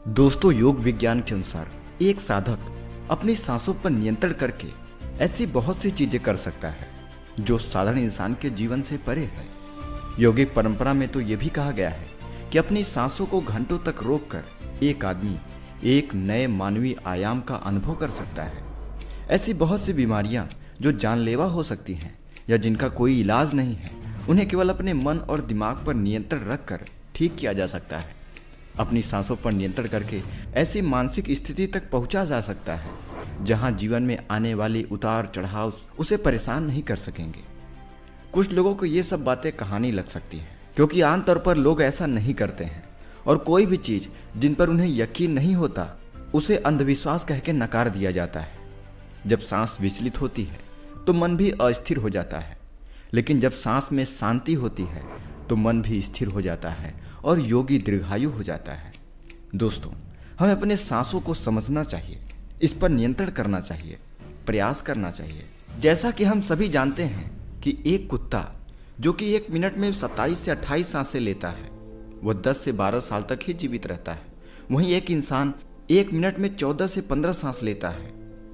दोस्तों, योग विज्ञान के अनुसार एक साधक अपनी सांसों पर नियंत्रण करके ऐसी बहुत सी चीजें कर सकता है जो साधारण इंसान के जीवन से परे है। योगिक परंपरा में तो यह भी कहा गया है कि अपनी सांसों को घंटों तक रोककर एक आदमी एक नए मानवीय आयाम का अनुभव कर सकता है। ऐसी बहुत सी बीमारियां जो जानलेवा हो सकती हैं या जिनका कोई इलाज नहीं है, उन्हें केवल अपने मन और दिमाग पर नियंत्रण रखकर ठीक किया जा सकता है। अपनी सांसों पर नियंत्रण करके ऐसी मानसिक स्थिति तक पहुंचा जा सकता है जहां जीवन में आने वाले उतार चढ़ाव उसे परेशान नहीं कर सकेंगे। कुछ लोगों को ये सब बातें कहानी लग सकती हैं, क्योंकि आमतौर पर लोग ऐसा नहीं करते हैं और कोई भी चीज जिन पर उन्हें यकीन नहीं होता उसे अंधविश्वास कह के नकार दिया जाता है। जब सांस विचलित होती है तो मन भी अस्थिर हो जाता है, लेकिन जब सांस में शांति होती है तो मन भी स्थिर हो जाता है और योगी दीर्घायु हो जाता है। दोस्तों, हमें अपने सांसों को समझना चाहिए, इस पर नियंत्रण करना चाहिए, प्रयास करना चाहिए। जैसा कि हम सभी जानते हैं कि एक कुत्ता जो कि 1 मिनट में 27 से 28 सांसें लेता है, वह 10 से 12 साल तक ही जीवित रहता है। वहीं एक इंसान 1 मिनट में 14 से 15 सांस लेता है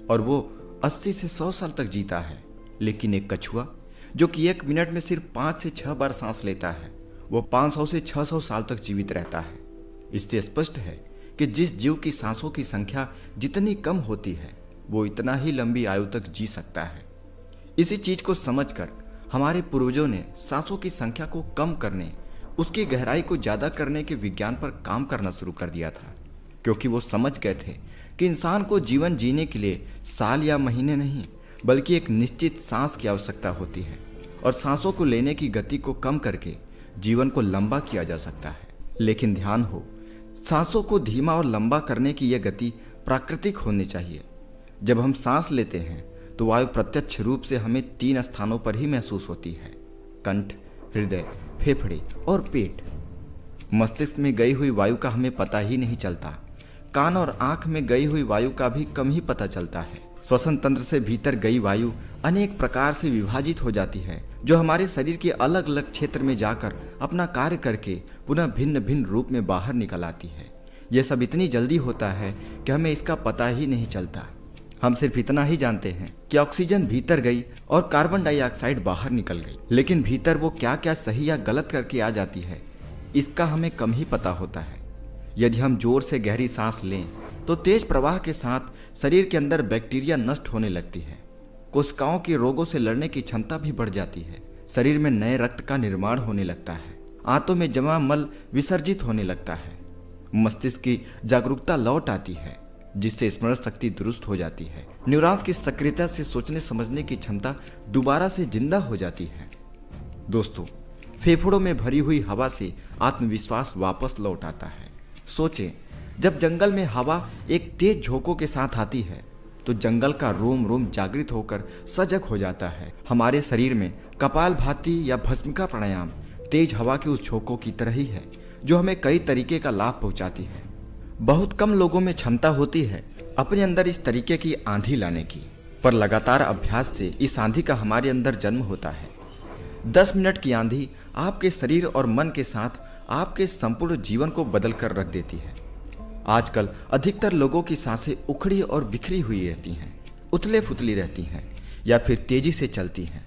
और वो 80 से 100 साल तक जीता है। लेकिन एक कछुआ जो कि 1 मिनट में सिर्फ 5 से 6 बार सांस लेता है, वो 500 से 600 साल तक जीवित रहता है। इससे स्पष्ट है कि जिस जीव की सांसों की संख्या जितनी कम होती है, वो इतना ही लंबी आयु तक जी सकता है। इसी चीज को समझकर हमारे पूर्वजों ने सांसों की संख्या को कम करने, उसकी गहराई को ज्यादा करने के विज्ञान पर काम करना शुरू कर दिया था, क्योंकि वो समझ गए थे कि इंसान को जीवन जीने के लिए साल या महीने नहीं, बल्कि एक निश्चित सांस की आवश्यकता होती है और सांसों को लेने की गति को कम करके जीवन को लंबा किया जा सकता है। लेकिन ध्यान हो, सांसों को धीमा और लंबा करने की यह गति प्राकृतिक होनी चाहिए। जब हम सांस लेते हैं तो वायु प्रत्यक्ष रूप से हमें 3 स्थानों पर ही महसूस होती है: कंठ, हृदय, फेफड़े और पेट। मस्तिष्क में गई हुई वायु का हमें पता ही नहीं चलता। कान और आंख में गई हुई वायु का भी कम ही पता चलता है। श्वसन तंत्र से भीतर गई वायु अनेक प्रकार से विभाजित हो जाती है, जो हमारे शरीर के अलग अलग क्षेत्र में जाकर अपना कार्य करके पुनः भिन्न भिन्न रूप में बाहर निकल आती है। यह सब इतनी जल्दी होता है कि हमें इसका पता ही नहीं चलता। हम सिर्फ इतना ही जानते हैं कि ऑक्सीजन भीतर गई और कार्बन डाइऑक्साइड बाहर निकल गई, लेकिन भीतर वो क्या क्या सही या गलत करके आ जाती है, इसका हमें कम ही पता होता है। यदि हम जोर से गहरी सांस लें तो तेज प्रवाह के साथ शरीर के अंदर बैक्टीरिया नष्ट होने लगती है। कोशिकाओं के रोगों से लड़ने की क्षमता भी बढ़ जाती है। शरीर में नए रक्त का निर्माण होने लगता है। आंतों में जमा मल विसर्जित होने लगता है। मस्तिष्क की जागरूकता लौट आती है, जिससे स्मरण शक्ति दुरुस्त हो जाती है। न्यूरॉन्स की सक्रियता से सोचने समझने की क्षमता दोबारा से जिंदा हो जाती है। दोस्तों, फेफड़ों में भरी हुई हवा से आत्मविश्वास वापस लौट आता है। सोचें, जब जंगल में हवा एक तेज झोंकों के साथ आती है तो जंगल का रोम रोम जागृत होकर सजग हो जाता है। हमारे शरीर में कपालभाति या भस्मिका प्राणायाम तेज हवा के उस झोंकों की तरह ही है, जो हमें कई तरीके का लाभ पहुंचाती है। बहुत कम लोगों में क्षमता होती है अपने अंदर इस तरीके की आंधी लाने की, पर लगातार अभ्यास से इस आंधी का हमारे अंदर जन्म होता है। 10 मिनट की आंधी आपके शरीर और मन के साथ आपके संपूर्ण जीवन को बदल कर रख देती है। आजकल अधिकतर लोगों की सांसें उखड़ी और बिखरी हुई रहती हैं, उथले फुथली रहती हैं या फिर तेजी से चलती हैं।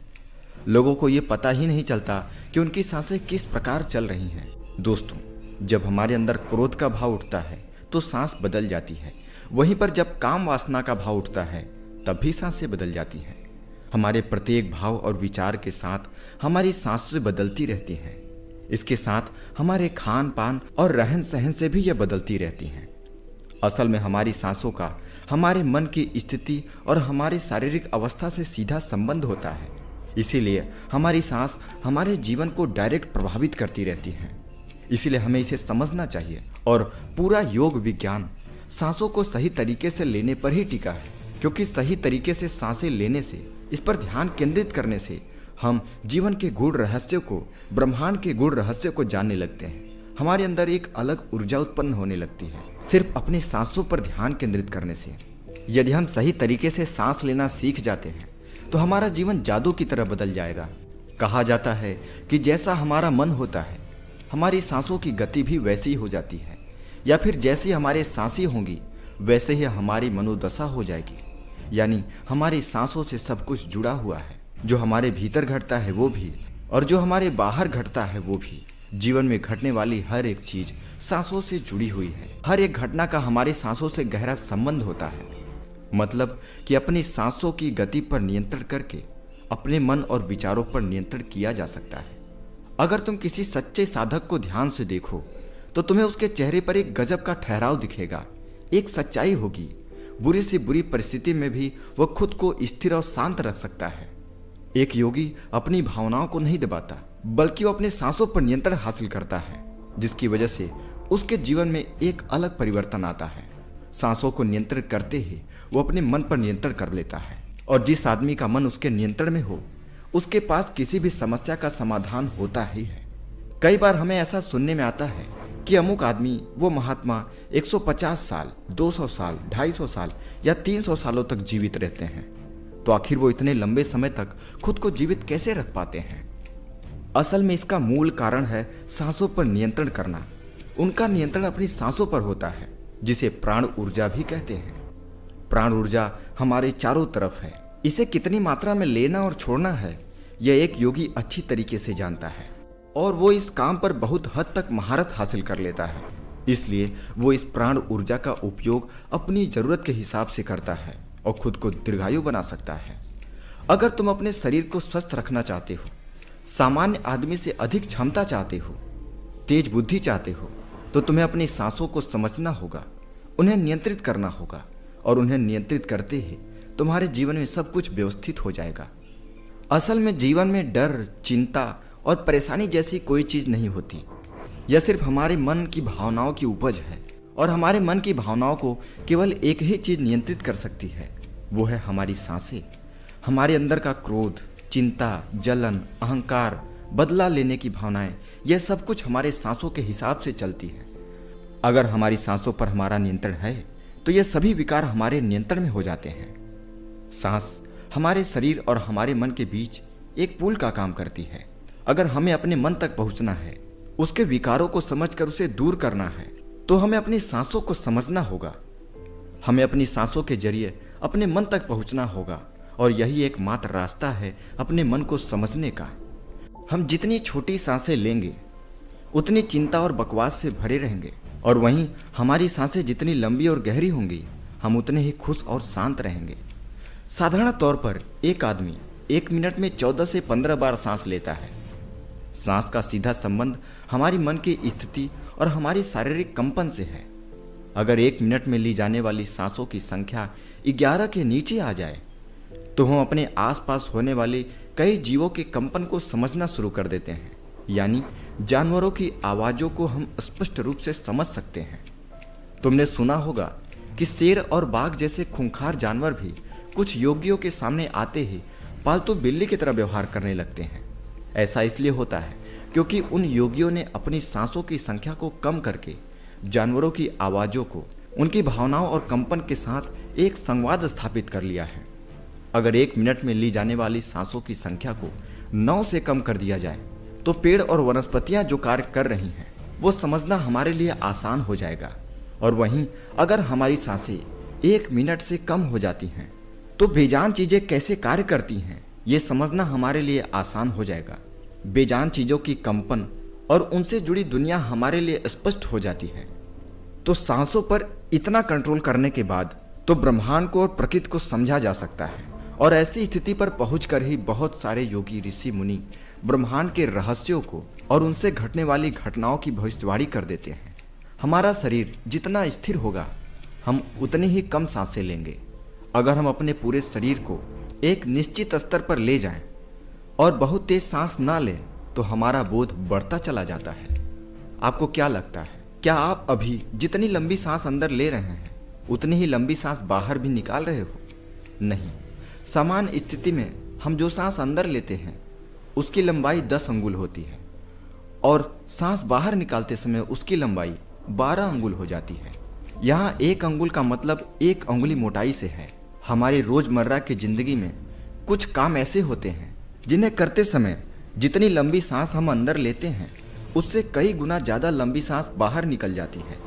लोगों को ये पता ही नहीं चलता कि उनकी सांसें किस प्रकार चल रही हैं। दोस्तों, जब हमारे अंदर क्रोध का भाव उठता है तो सांस बदल जाती है। वहीं पर जब काम वासना का भाव उठता है तब भी सांसें बदल जाती हैं। हमारे प्रत्येक भाव और विचार के साथ हमारी सांसें बदलती रहती हैं। इसके साथ हमारे खान पान और रहन सहन से भी यह बदलती रहती हैं। असल में हमारी सांसों का हमारे मन की स्थिति और हमारी शारीरिक अवस्था से सीधा संबंध होता है। इसीलिए हमारी सांस हमारे जीवन को डायरेक्ट प्रभावित करती रहती है। इसीलिए हमें इसे समझना चाहिए और पूरा योग विज्ञान सांसों को सही तरीके से लेने पर ही टिका है, क्योंकि सही तरीके से सांसें लेने से, इस पर ध्यान केंद्रित करने से हम जीवन के गूढ़ रहस्यों को, ब्रह्मांड के गूढ़ रहस्यों को जानने लगते हैं। हमारे अंदर एक अलग ऊर्जा उत्पन्न होने लगती है सिर्फ अपनी सांसों पर ध्यान केंद्रित करने से। यदि हम सही तरीके से सांस लेना सीख जाते हैं तो हमारा जीवन जादू की तरह बदल जाएगा। कहा जाता है कि जैसा हमारा मन होता है, हमारी सांसों की गति भी वैसी ही हो जाती है। या फिर जैसी हमारी सांसें होंगी वैसे ही हमारी मनोदशा हो जाएगी। यानी हमारी सांसों से सब कुछ जुड़ा हुआ है। जो हमारे भीतर घटता है वो भी, और जो हमारे बाहर घटता है वो भी। जीवन में घटने वाली हर एक चीज सांसों से जुड़ी हुई है। हर एक घटना का हमारी सांसों से गहरा संबंध होता है। मतलब कि अपनी सांसों की गति पर नियंत्रण करके अपने मन और विचारों पर नियंत्रण किया जा सकता है। अगर तुम किसी सच्चे साधक को ध्यान से देखो तो तुम्हें उसके चेहरे पर एक गजब का ठहराव दिखेगा, एक सच्चाई होगी। बुरी से बुरी परिस्थिति में भी वह खुद को स्थिर और शांत रख सकता है। एक योगी अपनी भावनाओं को नहीं दबाता, बल्कि वो अपने सांसों पर नियंत्रण हासिल करता है, जिसकी वजह से उसके जीवन में एक अलग परिवर्तन आता है। सांसों को नियंत्रित करते ही वो अपने मन पर नियंत्रण कर लेता है, और जिस आदमी का मन उसके नियंत्रण में हो उसके पास किसी भी समस्या का समाधान होता ही है। कई बार हमें ऐसा सुनने में आता है कि अमुक आदमी, वो महात्मा 150 साल, 200 साल, 250 साल या 300 सालों तक जीवित रहते हैं। तो आखिर वो इतने लंबे समय तक खुद को जीवित कैसे रख पाते हैं? असल में इसका मूल कारण है सांसों पर नियंत्रण करना। उनका नियंत्रण अपनी सांसों पर होता है, जिसे प्राण ऊर्जा भी कहते हैं। प्राण ऊर्जा हमारे चारों तरफ है। इसे कितनी मात्रा में लेना और छोड़ना है यह एक योगी अच्छी तरीके से जानता है, और वो इस काम पर बहुत हद तक महारत हासिल कर लेता है। इसलिए वो इस प्राण ऊर्जा का उपयोग अपनी जरूरत के हिसाब से करता है और खुद को दीर्घायु बना सकता है। अगर तुम अपने शरीर को स्वस्थ रखना चाहते हो, सामान्य आदमी से अधिक क्षमता चाहते हो, तेज बुद्धि चाहते हो, तो तुम्हें अपनी सांसों को समझना होगा, उन्हें नियंत्रित करना होगा, और उन्हें नियंत्रित करते ही तुम्हारे जीवन में सब कुछ व्यवस्थित हो जाएगा। असल में जीवन में डर, चिंता और परेशानी जैसी कोई चीज नहीं होती। यह सिर्फ हमारे मन की भावनाओं की उपज है, और हमारे मन की भावनाओं को केवल एक ही चीज नियंत्रित कर सकती है, वो है हमारी सांसें। हमारे अंदर का क्रोध, चिंता, जलन, अहंकार, बदला लेने की भावनाएं, यह सब कुछ हमारे सांसों के हिसाब से चलती है। अगर हमारी सांसों पर हमारा नियंत्रण है तो ये सभी विकार हमारे नियंत्रण में हो जाते हैं। सांस हमारे शरीर और हमारे मन के बीच एक पुल का काम करती है। अगर हमें अपने मन तक पहुंचना है, उसके विकारों को समझकर उसे दूर करना है, तो हमें अपनी सांसों को समझना होगा। हमें अपनी सांसों के जरिए अपने मन तक पहुंचना होगा, और यही एकमात्र रास्ता है अपने मन को समझने का। हम जितनी छोटी सांसें लेंगे उतनी चिंता और बकवास से भरे रहेंगे, और वहीं हमारी सांसें जितनी लंबी और गहरी होंगी हम उतने ही खुश और शांत रहेंगे। साधारण तौर पर एक आदमी 1 मिनट में 14 से 15 बार सांस लेता है। सांस का सीधा संबंध हमारी मन की स्थिति और हमारी शारीरिक कंपन से है। अगर 1 मिनट में ली जाने वाली सांसों की संख्या 11 के नीचे आ जाए तो हम अपने आसपास होने वाले कई जीवों के कंपन को समझना शुरू कर देते हैं। यानी जानवरों की आवाजों को हम स्पष्ट रूप से समझ सकते हैं। तुमने सुना होगा कि शेर और बाघ जैसे खूंखार जानवर भी कुछ योगियों के सामने आते ही पालतू बिल्ली की तरह व्यवहार करने लगते हैं। ऐसा इसलिए होता है क्योंकि उन योगियों ने अपनी सांसों की संख्या को कम करके जानवरों की आवाजों को उनकी भावनाओं और कंपन के साथ एक संवाद स्थापित कर लिया है। अगर 1 मिनट में ली जाने वाली सांसों की संख्या को 9 से कम कर दिया जाए तो पेड़ और वनस्पतियां जो कार्य कर रही हैं वो समझना हमारे लिए आसान हो जाएगा। और वहीं अगर हमारी सांसें 1 मिनट से कम हो जाती हैं तो बेजान चीजें कैसे कार्य करती हैं ये समझना हमारे लिए आसान हो जाएगा। बेजान चीजों की कंपन और उनसे जुड़ी दुनिया हमारे लिए स्पष्ट हो जाती है। तो सांसों पर इतना कंट्रोल करने के बाद तो ब्रह्मांड को और प्रकृति को समझा जा सकता है, और ऐसी स्थिति पर पहुंचकर ही बहुत सारे योगी, ऋषि, मुनि ब्रह्मांड के रहस्यों को और उनसे घटने वाली घटनाओं की भविष्यवाणी कर देते हैं। हमारा शरीर जितना स्थिर होगा हम उतनी ही कम सांसें लेंगे। अगर हम अपने पूरे शरीर को एक निश्चित स्तर पर ले जाएं और बहुत तेज सांस ना लें तो हमारा बोध बढ़ता चला जाता है। आपको क्या लगता है, क्या आप अभी जितनी लंबी सांस अंदर ले रहे हैं उतनी ही लंबी सांस बाहर भी निकाल रहे हो? नहीं। सामान्य स्थिति में हम जो सांस अंदर लेते हैं उसकी लंबाई 10 अंगुल होती है, और सांस बाहर निकालते समय उसकी लंबाई 12 अंगुल हो जाती है। यहाँ 1 अंगुल का मतलब 1 अंगुली मोटाई से है। हमारी रोजमर्रा की जिंदगी में कुछ काम ऐसे होते हैं जिन्हें करते समय जितनी लंबी सांस हम अंदर लेते हैं उससे कई गुना ज़्यादा लंबी सांस बाहर निकल जाती है।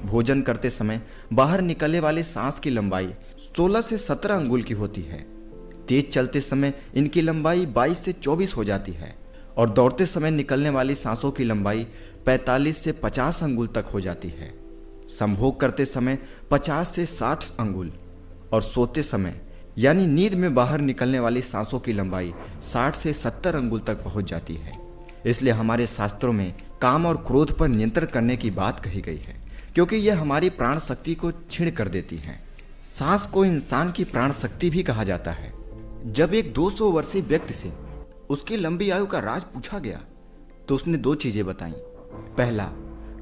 भोजन करते समय बाहर निकलने वाले सांस की लंबाई 16 से 17 अंगुल की होती है। तेज चलते समय इनकी लंबाई 22 से 24 हो जाती है और दौड़ते समय निकलने वाली सांसों की लंबाई 45 से 50 अंगुल तक हो जाती है। संभोग करते समय 50 से 60 अंगुल और सोते समय यानी नींद में बाहर निकलने वाली सांसों की लंबाई 60 से 70 अंगुल तक पहुंच जाती है। इसलिए हमारे शास्त्रों में काम और क्रोध पर नियंत्रण करने की बात कही गई है, क्योंकि यह हमारी प्राण शक्ति को क्षीण कर देती है। सांस को इंसान की प्राण शक्ति भी कहा जाता है। जब एक 200 वर्षीय व्यक्ति से उसकी लंबी आयु का राज पूछा गया तो उसने 2 चीजें बताई। पहला,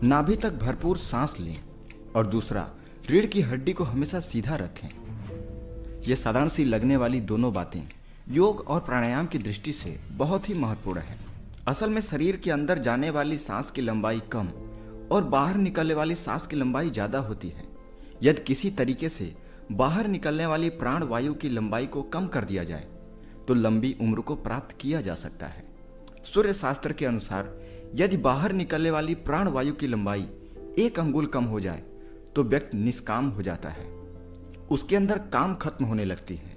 नाभि तक भरपूर सांस लें और दूसरा, रीढ़ की हड्डी को हमेशा सीधा रखें। यह साधारण सी लगने वाली दोनों बातें योग और प्राणायाम की दृष्टि से बहुत ही महत्वपूर्ण है। असल में शरीर के अंदर जाने वाली सांस की लंबाई कम और बाहर निकलने वाली सांस की लंबाई ज्यादा होती है। यदि किसी तरीके से बाहर निकलने वाली प्राण वायु की लंबाई को कम कर दिया जाए तो लंबी उम्र को प्राप्त किया जा सकता है। सूर्य शास्त्र के अनुसार यदि बाहर निकलने वाली प्राण वायु की लंबाई 1 अंगुल कम हो जाए तो व्यक्ति निष्काम हो जाता है, उसके अंदर काम खत्म होने लगती है।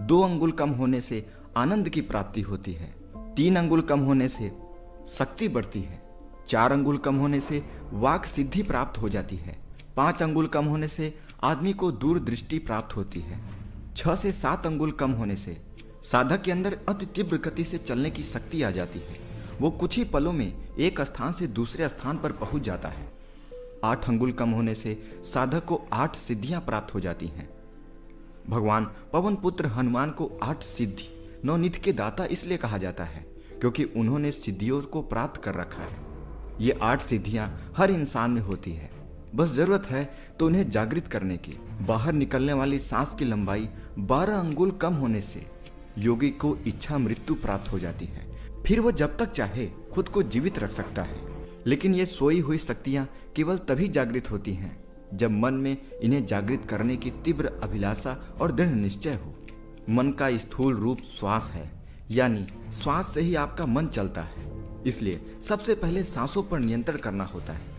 2 अंगुल कम होने से आनंद की प्राप्ति होती है। 3 अंगुल कम होने से शक्ति बढ़ती है। 4 अंगुल कम होने से वाक सिद्धि प्राप्त हो जाती है। 5 अंगुल कम होने से आदमी को दूरदृष्टि प्राप्त होती है। 6 से 7 अंगुल कम होने से साधक के अंदर अति तीव्र गति से चलने की शक्ति आ जाती है। वो कुछ ही पलों में एक स्थान से दूसरे स्थान पर पहुंच जाता है। 8 अंगुल कम होने से साधक को 8 सिद्धियां प्राप्त हो जाती हैं। भगवान पवन पुत्र हनुमान को 8 सिद्धि नवनिध के दाता इसलिए कहा जाता है क्योंकि उन्होंने सिद्धियों को प्राप्त कर रखा है। ये 8 सिद्धियां हर इंसान में होती है, बस जरूरत है तो उन्हें जागृत करने की। बाहर निकलने वाली सांस की लंबाई 12 अंगुल कम होने से योगी को इच्छा मृत्यु प्राप्त हो जाती है। फिर वो जब तक चाहे खुद को जीवित रख सकता है, लेकिन ये सोई हुई शक्तियां केवल तभी जागृत होती हैं जब मन में इन्हें जागृत करने की तीव्र अभिलाषा और दृढ़ निश्चय हो। मन का स्थूल रूप श्वास है, यानी श्वास से ही आपका मन चलता है। इसलिए सबसे पहले सांसों पर नियंत्रण करना होता है।